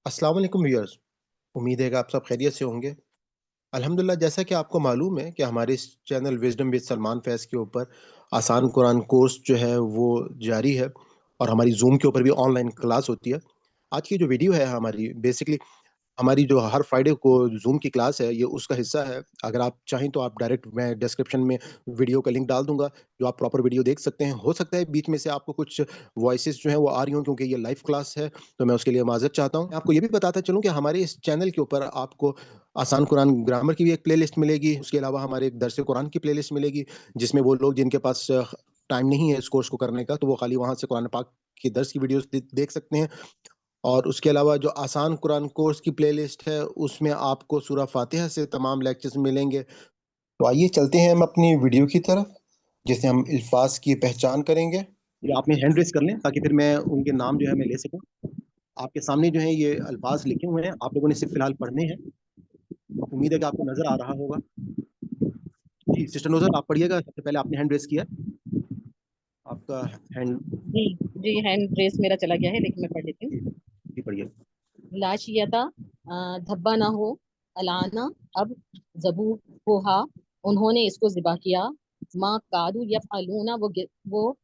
अस्सलाम वालेकुम व्यूअर्स। उम्मीद है कि आप सब खैरियत से होंगे। अल्हम्दुलिल्लाह, जैसा कि आपको मालूम है कि हमारे इस चैनल विज़डम विद सलमान फैज़ के ऊपर आसान कुरान कोर्स जो है वो जारी है और हमारी ज़ूम के ऊपर भी ऑनलाइन क्लास होती है। आज की जो वीडियो है हमारी बेसिकली हमारी जो हर फ्राइडे को ज़ूम की क्लास है, ये उसका हिस्सा है। अगर आप चाहें तो आप डायरेक्ट मैं डिस्क्रिप्शन में वीडियो का लिंक डाल दूँगा, जो आप प्रॉपर वीडियो देख सकते हैं। हो सकता है बीच में से आपको कुछ वॉइसेज़ जो हैं वो आ रही हों क्योंकि ये लाइव क्लास है, तो मैं उसके लिए माज़रत चाहता हूँ। मैं आपको ये भी बताता चलूँ कि हमारे इस चैनल के ऊपर आपको आसान कुरान ग्रामर की भी एक प्लेलिस्ट मिलेगी। उसके अलावा हमारे एक दर्स कुरान की प्लेलिस्ट मिलेगी, जिसमें वो लोग जिनके पास टाइम नहीं है इस कोर्स को करने का, तो वो खाली वहाँ से कुरान पाक की दर्स की वीडियोज़ देख सकते हैं। और उसके अलावा जो आसान कुरान कोर्स की प्लेलिस्ट है, उसमें आपको सूरह फ़ातिहा से तमाम लेक्चर्स मिलेंगे। तो आइए चलते हैं हम अपनी वीडियो की तरफ, जिससे हम अल्फ़ाज़ की पहचान करेंगे। ये आपने हैंड रेज़ कर लें ताकि फिर मैं उनके नाम जो है मैं ले सकूँ। आपके सामने जो है ये अल्फ़ाज़ लिखे हुए हैं, आप लोगों ने सिर्फ़ फ़िलहाल पढ़ने हैं। उम्मीद है कि आपको नज़र आ रहा होगा। जी, सिस्टर नूज़र आप पढ़िएगा, सबसे पहले आपने हैंड रेज़ किया है। आपका हैंड जी जी, हैंड रेस मेरा चला गया है, लेकिन मैं पढ़ लेती हूँ। जी, जी पढ़िए। लाशियता, धब्बा ना हो, अलाना, अब जबू होहा, उन्होंने इसको ज़िबा किया। माँ कादू यफ़अलूना, वो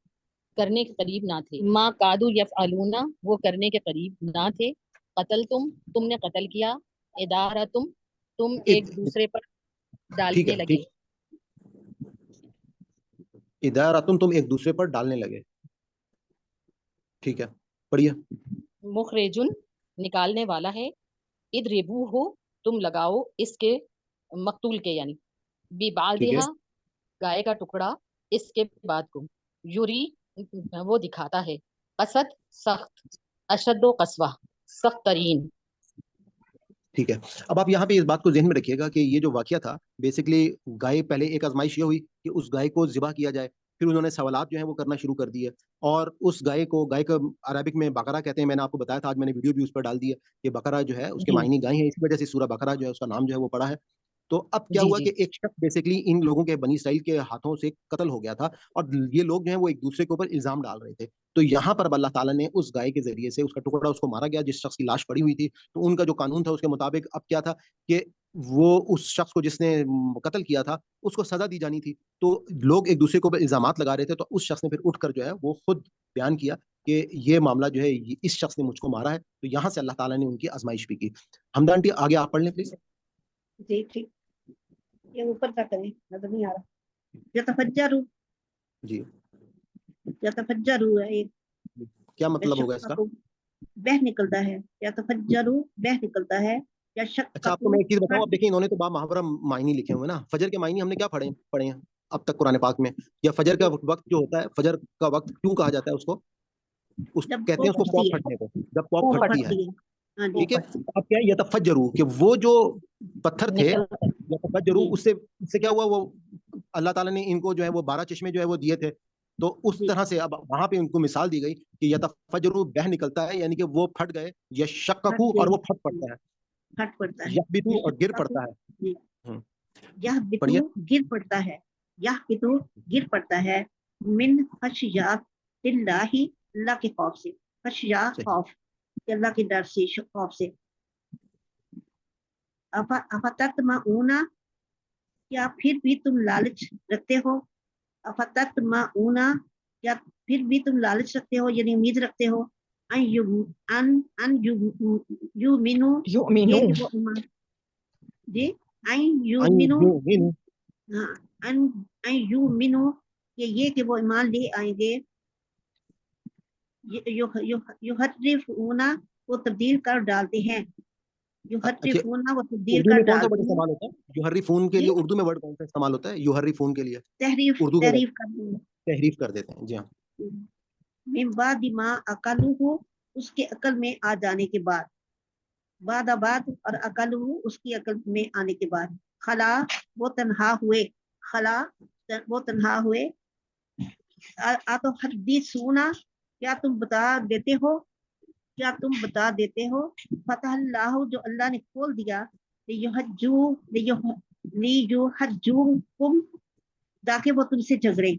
करने के करीब ना थे। माँ कादू यफ़अलूना, वो करने के करीब ना थे। कतल तुमने कत्ल किया। इदारा तुम इत एक दूसरे पर ठीक डालने है, लगे। ठीक। इदारतुन तुम एक दूसरे पर डालने लगे। ठीक है, पढ़िए। मुखरेजुन, निकालने वाला है। इदरिबू हो, तुम लगाओ इसके, मकतूल के यानी। ठीक है, बिबादिहा, गाय का टुकड़ा, इसके बाद को। यूरी, वो दिखाता है। असद, सख्त। अशद कस्वा, सख्त तरीन। ठीक है। अब आप यहाँ पे इस बात को ज़हन में रखिएगा कि ये जो वाक़या था, बेसिकली गाय पहले एक आज़माइश ये हुई कि उस गाय को ज़िबा किया जाए। फिर उन्होंने सवालात जो हैं वो करना शुरू कर दिए और उस गाय का अरबिक में बकरा कहते हैं, मैंने आपको बताया था, आज मैंने वीडियो भी उस पर डाल दी है। कि बकरा जो है उसके जी मायने गाय है, इसी वजह से सूरह बकरा जो है उसका नाम जो है वो पड़ा है। तो अब क्या जी हुआ जी कि एक शख्स बेसिकली इन लोगों के बनी इसराइल के हाथों से कत्ल हो गया था और ये लोग जो हैं वो एक दूसरे के ऊपर इल्ज़ाम डाल रहे थे। तो यहाँ पर अब अल्लाह ताला ने उस गाय के ज़रिए से उसका टुकड़ा उसको मारा गया जिस शख्स की लाश पड़ी हुई थी। तो उनका जो कानून था उसके मुताबिक अब क्या था कि वो उस शख्स को जिसने कत्ल किया था उसको सज़ा दी जानी थी। तो लोग एक दूसरे के ऊपर इल्ज़ामात लगा रहे थे, तो उस शख्स ने फिर उठकर जो है वो खुद बयान किया कि ये मामला जो है ये इस शख्स ने मुझको मारा है। तो यहाँ से अल्लाह ताला ने उनकी आज़माइश भी की। हमदा आंटी आगे आप पढ़ लें प्लीज़। जी ठीक। ये ऊपर का करें, नजर नहीं आ रहा। यतफज्जरु, जी, यतफज्जरु है एक क्या मतलब होगा इसका? यशक्ककु, बह निकलता है। यतफज्जरु, बह निकलता है। अच्छा, आपको मैं यशक्ककु, एक चीज़ बताऊँ, फट। अब देखिए इन्होंने तो मुहावरा मायने लिखे हुए हैं ना, फजर के मायने हमने क्या पढ़े हैं अब तक कुरान पाक में? या फजर का वक़्त जो होता है, फजर का वक़्त क्यों कहा जाता है उसको? उस जब कहते वो हैं उसको पॉप फटती है, फटने को, जब पॉप वो फटती है, फटती है। हाँ जी। ठीक है? अब क्या है यतफज्जरू कि वो जो पत्थर थे, निकल यतफज्जरू जी उससे उससे क्या हुआ वो अल्लाह ताला ने इनको जो है वो 12 चश्मे जो है वो दिए थे। तो उस जी तरह से अब वहाँ पे उनको मिसाल दी गई कि यतफज्जरू बह निकलता है, यानी कि वो फट गए, फट यशक्ककू और गई। वो फट पड़ता है, फट पड़ता है। यहबितु और गिर यशक्ककु, पड़ता है। जी। हुँ, यह बितु, पढ़िए। गिर पड़ता है। यह बितु, गिर पड़ता है। मिन खशियात तिल्लाही, अल्लाह के खौफ से। खशिया, सही, खौफ, अल्लाह के डर से, खौफ से। अफतत माऊना, क्या फिर भी तुम लालच रखते हो। अफतत माऊना, क्या फिर भी तुम लालच रखते हो, यानी उम्मीद रखते हो। अन यू अन अन यू मिनू, युमिनु। ये कि वो ईमान। जी। अन यू अन मिनू, युमिनु, हाँ। अन अन यू मिनू, ये कि वो ईमान ले आएंगे। युहर्रिफूना, वो तब्दील कर डालते हैं। अच्छा, युहर्रिफूना, वो तब्दील उर्दू कर में कौन सा वर्ड डालते हैं। इस्तेमाल होता है? युहर्रिफून के लिए जी। उर्दू में वर्ड कौन सा इस्तेमाल होता है? युहर्रिफून के लिए तहरीफ, उर्दू का वर्ड तहरीफ कर। तहरीफ कर देते हैं। जी हाँ, मिन बाद मा अकलुहु, उसके अकल में आ जाने के बाद। बाद और अकलुहु, उसकी अकल में आने के बाद। खला, वो तन्हा हुए। खला, वो तन्हा हुए। आ तो हदीसुना, क्या तुम बता देते हो, क्या तुम बता देते हो। फतह अल्लाह, जो अल्लाह ने खोल दिया। लियुहज्जू, लियुहज्जूकुम, ताकि वो तुमसे झगड़े।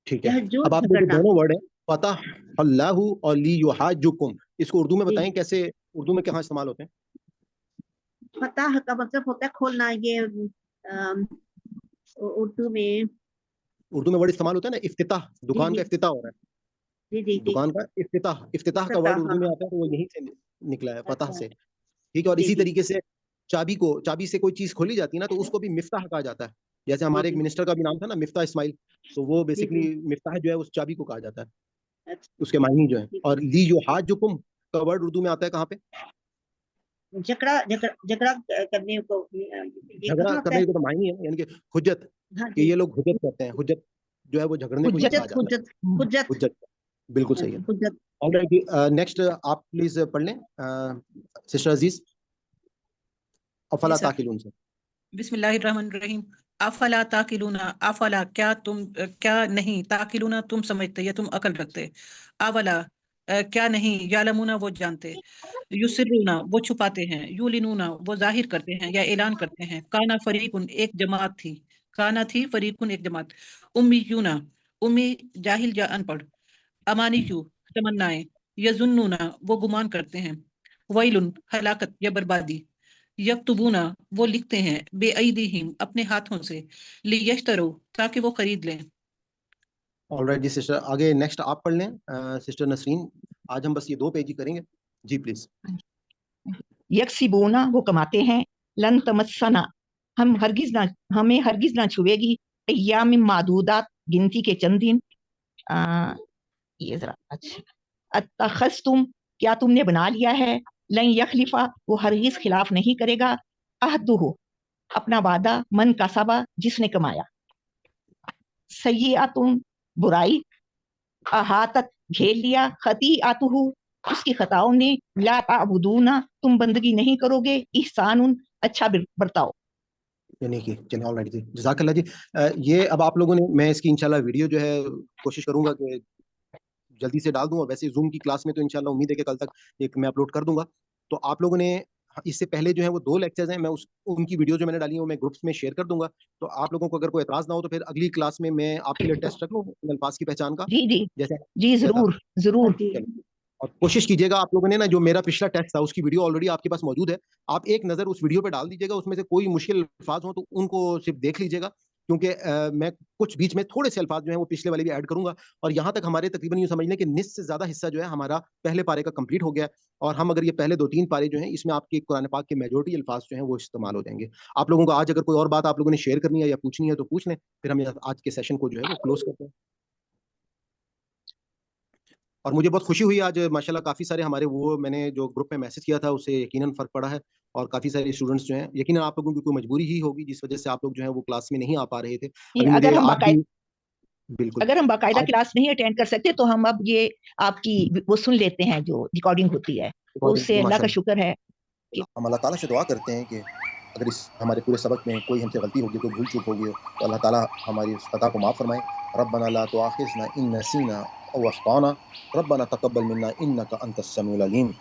ठीक है। यह जो अब आपने जो झगड़ना। दोनों वर्ड है फतह अल्लाहु और ली युहाजुकुम, इसको उर्दू में जी। बताएं कैसे اردو میں کہاں استعمال ہوتے ہیں؟ فتح کا مطلب ہوتا ہے کھولنا. یہ اردو میں ورڈ استعمال ہوتا ہے نا افتتاح, دکان جی کا افتتاح ہو رہا ہے, جی دکان کا افتتاح کا ورڈ اردو میں آتا ہے تو وہ یہیں سے نکلا ہے, فتح سے. ٹھیک ہے, اور اسی طریقے سے چابی سے کوئی چیز کھولی جاتی ہے نا تو اس کو بھی مفتاح کہا جاتا ہے. جیسے ہمارے ایک منسٹر کا بھی نام تھا نا, مفتاح اسماعیل, تو وہ بیسیکلی مفتاح جو ہے اس چابی کو کہا جاتا ہے, اس کے معنی جو ہے. اور لی جو حاجکم کا ورڈ اردو میں آتا ہے کہاں پہ؟ جھگڑا کرنے کو, جھگڑا کرنے کا تو معنی ہے, یعنی کہ حجت, کہ یہ لوگ حجت کرتے ہیں. حجت جو ہے وہ جھگڑنے کو ہی کہا جاتا ہے. حجت, بالکل صحیح ہے. نیکسٹ آپ پلیز پڑھ لیں سسٹر عزیز, افلا تاقلون سے. بسم اللہ الرحمن الرحیم. افلا تاقلون, افلا کیا نہیں, تاقلون تم سمجھتے یا تم عقل رکھتے, اولا کیا نہیں, یعلمون وہ جانتے, یسرون وہ چھپاتے ہیں, یولنون وہ ظاہر کرتے ہیں یا اعلان کرتے ہیں, کانا فریقن ایک جماعت تھی, کانا تھی فریقن ایک جماعت, امیون امی جاہل یا ان پڑھ, امانیو تمنائیں, یظنون وہ گمان کرتے ہیں, ویلن ہلاکت یا بربادی, یکتبون وہ لکھتے ہیں, بے ایدیہم اپنے ہاتھوں سے, لیشترو تاکہ وہ خرید لیں. آلرائٹ جی سسٹر, آگے نیکسٹ آپ پڑھ لیں سسٹر نسرین. آج ہم بس یہ 2 پیج ہی کریں گے جی پلیز. یکسبونا وہ کماتے ہیں, لن تمسنا ہمیں ہرگز نہ چھوئے گی, ایام معدودات گنتی کے چند دن. یہ ذرا اچھا, اتخذتم کیا تم نے بنا لیا ہے, لن یخلفا وہ ہرگز خلاف نہیں کرے گا, عہدہ اپنا وعدہ, من کسبا جس نے کمایا, سیئاتم برائی, احاطت گھیر لیا, خطیئاتہ اس کی خطاؤں نے, لا تعبدون تم بندگی نہیں کرو گے, احسان اچھا برتاؤ. یعنی کہ چلیں آلرائٹ جی, جزاک اللہ جی. یہ اب آپ لوگوں نے, میں اس کی انشاءاللہ ویڈیو جو ہے کوشش کروں گا کہ جلدی سے ڈال دوں, اور ویسے زوم کی کلاس میں تو انشاءاللہ امید ہے کہ کل تک ایک میں اپلوڈ کر دوں گا. تو آپ لوگوں نے اس سے پہلے جو ہے وہ 2 لیکچرز ہیں, میں ان کی ویڈیو جو میں نے ڈالی ہیں وہ میں گروپس میں شیئر کر دوں گا. تو آپ لوگوں کو اگر کوئی اعتراض نہ ہو تو پھر اگلی کلاس میں آپ کے لیے ٹیسٹ رکھ لوں الفاظ کی پہچان کا. جی جی جیسے جی ضرور ضرور. اور کوشش کیجیے گا آپ لوگوں نے نا, جو میرا پچھلا ٹیسٹ تھا اس کی ویڈیو آلریڈی آپ کے پاس موجود ہے, آپ ایک نظر اس ویڈیو پہ ڈال دیجیے گا. اس میں سے کوئی مشکل الفاظ ہوں تو ان کو صرف دیکھ لیجیے گا, کیونکہ میں کچھ بیچ میں تھوڑے سے الفاظ جو ہیں وہ پچھلے والے بھی ایڈ کروں گا. اور یہاں تک ہمارے تقریباً یوں سمجھ لیں کہ نصف سے زیادہ حصہ جو ہے ہمارا پہلے پارے کا کمپلیٹ ہو گیا, اور ہم اگر یہ پہلے 2-3 پارے جو ہیں اس میں آپ کے قرآن پاک کے میجورٹی الفاظ جو ہیں وہ استعمال ہو جائیں گے. آپ لوگوں کو آج اگر کوئی اور بات آپ لوگوں نے شیئر کرنی ہے یا پوچھنی ہے تو پوچھ لیں, پھر ہم آج کے سیشن کو جو ہے وہ کلوز کرتے ہیں. اور مجھے بہت خوشی ہوئی آج ماشاءاللہ, کافی سارے ہمارے وہ میں نے جو گروپ میں میسج کیا تھا اس سے یقیناً فرق پڑا ہے, اور کافی سارے اسٹوڈنٹس جو ہیں, یقیناً آپ لوگوں کی کوئی مجبوری ہی ہوگی جس وجہ سے آپ لوگ جو ہیں وہ کلاس میں نہیں آ پا رہے تھے. اگر ہم باقاعدہ کلاس نہیں اٹینڈ کر سکتے تو ہم اب یہ آپ کی وہ سن لیتے ہیں جو ریکارڈنگ ہوتی ہے, اس سے اللہ کا شکر ہے. ہم اللہ تعالیٰ سے دعا کرتے ہیں کہ اگر اس ہمارے پورے سبق میں کوئی ہم سے غلطی ہوگی, کوئی بھول چوک ہوگی, تو اللہ تعالیٰ ہماری اس خطا کو معاف فرمائے. ربنا لا تؤاخذنا ان نسینا او اخطانا, ربنا تقبل منا انك انت السميع العليم.